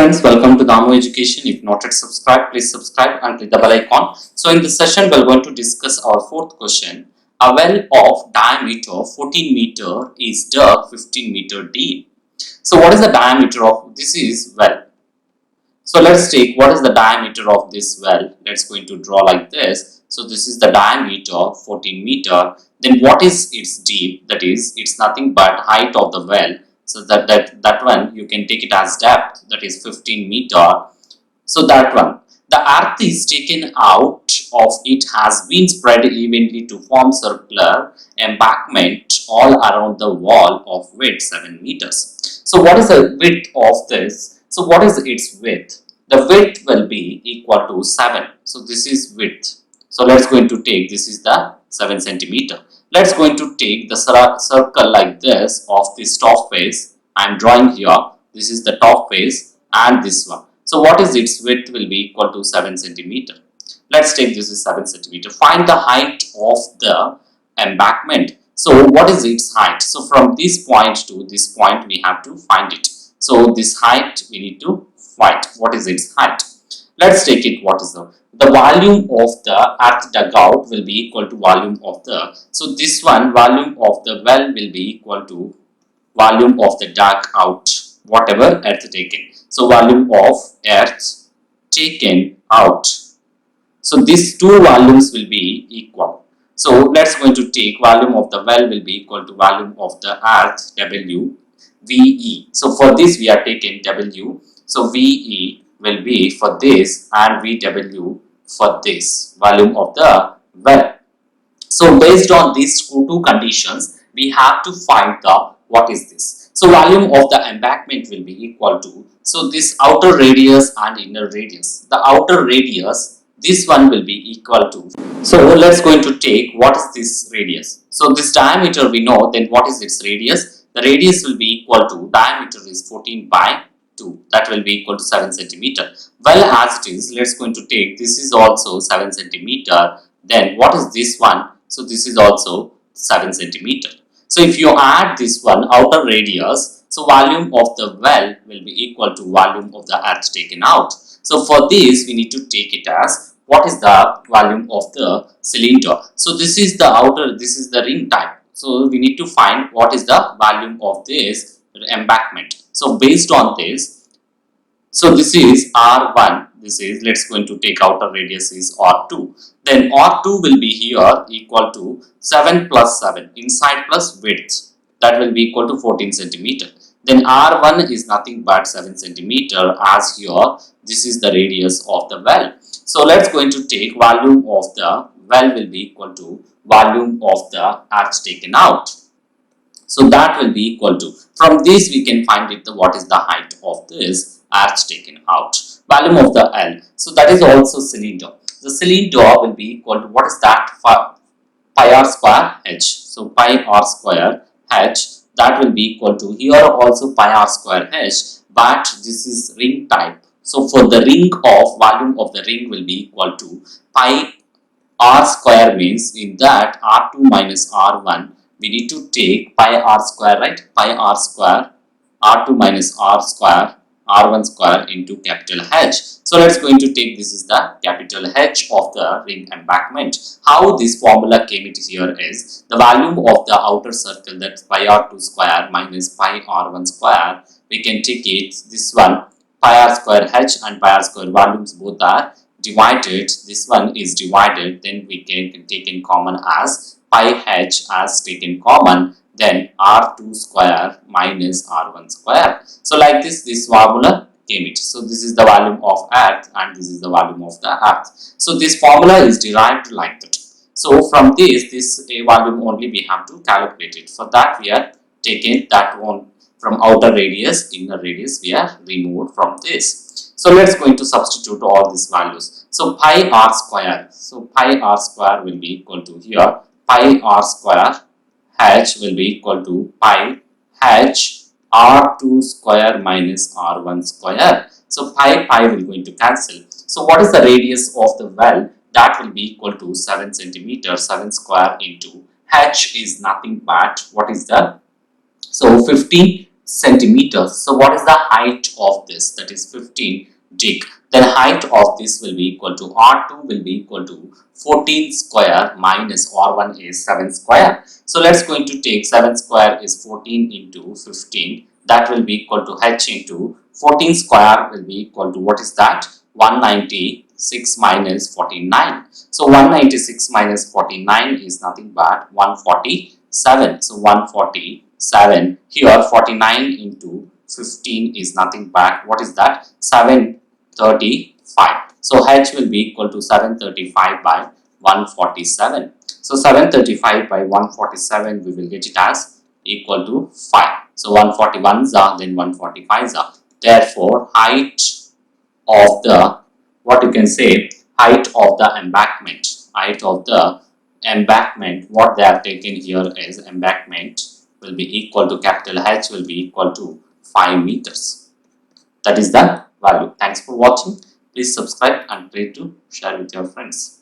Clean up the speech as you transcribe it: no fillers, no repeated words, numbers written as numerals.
friends, welcome to Damo Education. If not yet subscribed, please subscribe and click the bell icon. So in this session, we are going to discuss our fourth question. A well of diameter 14 meter is dug 15 meter deep. So what is the diameter of this is well? So let's take what is the diameter of this well. Let's going to draw like this. So this is the diameter 14 meter. Then what is its deep? That is, it's nothing but height of the well. So that one you can take it as depth, that is 15 meter. So that one, the earth is taken out of it has been spread evenly to form circular embankment all around the wall of width 7 meters. So what is the width of this? So what is its width? The width will be equal to 7. So this is width. So let's going to take this is the 7 centimeter. Let's going to take the circle like this of this top face. I am drawing here. This is the top face and this one. So what is its width will be equal to 7 centimeter. Let's take this is 7 centimeter. Find the height of the embankment. So what is its height? So from this point to this point we have to find it. So this height we need to find. What is its height? Let's take it what is the volume of the earth dug out will be equal to volume of the. So this one volume of the well will be equal to volume of the dug out whatever earth taken. So volume of earth taken out. So these two volumes will be equal. So let's going to take volume of the well will be equal to volume of the earth W VE. So for this we are taking W. So VE will be for this and VW for this volume of the well. So based on these two conditions, we have to find the what is this. So volume of the embankment will be equal to, so this outer radius and inner radius. The outer radius, this one will be equal to. So let's going to take what is this radius. So this diameter we know, then what is its radius? The radius will be equal to, diameter is 14 by 2, that will be equal to 7 centimeter. Well as it is, let's going to take this is also 7 centimeter. Then what is this one? So this is also 7 centimeter. So if you add this one outer radius, so volume of the well will be equal to volume of the earth taken out. So for this we need to take it as what is the volume of the cylinder. So this is the outer, this is the ring type. So we need to find what is the volume of this embankment. So based on this, so this is R1, this is, let's going to take outer radius is R2. Then R2 will be here equal to 7 plus 7, inside plus width, that will be equal to 14 centimeter. Then R1 is nothing but 7 centimeter, as here this is the radius of the well. So let's going to take volume of the well will be equal to volume of the earth taken out. So that will be equal to, from this we can find it the what is the height of this earth taken out. Volume of the L. So that is also cylinder. The cylinder will be equal to what is that, pi r square h. So pi r square h, that will be equal to, here also pi r square h, but this is ring type. So for the ring of volume of the ring will be equal to pi r square, means in that R2 minus R1 we need to take pi r square, right? Pi r square, R2 minus R square, R1 square into capital H. So let's going to take this is the capital H of the ring embankment. How this formula came it here is the volume of the outer circle, that's pi r2 square minus pi r1 square. We can take it this one pi r square H and pi r square volumes both are divided. This one is divided, then we can take in common as pi h as taken common, then r2 square minus r1 square. So like this formula came it. So this is the volume of earth and this is the volume of the earth. So this formula is derived like that. So from this volume only we have to calculate it. For that we are taking that one from outer radius, inner radius we are removed from this. So let's going to substitute all these values. So pi r square. So pi r square will be equal to here pi r square h will be equal to pi h r2 square minus r1 square. So pi will going to cancel. So what is the radius of the well? That will be equal to 7 centimeter. 7 square into h is nothing but what is the, so 15 centimeters. So what is the height of this? That is 15 dig. Then height of this will be equal to R2 will be equal to 14 square minus R1 is 7 square. So let's going to take 7 square is 14 into 15. That will be equal to H into 14 square will be equal to what is that? 196 minus 49. So 196 minus 49 is nothing but 147. So 147. Here 49 into 15 is nothing but what is that? 735. So H will be equal to 735 by 147. So 735 by 147 we will get it as equal to 5. So 141s are then 145s are. Therefore height of the what you can say height of the embankment what they have taken here is embankment will be equal to capital H will be equal to 5 meters. That is the value. Thanks for watching. Please subscribe and try to share with your friends.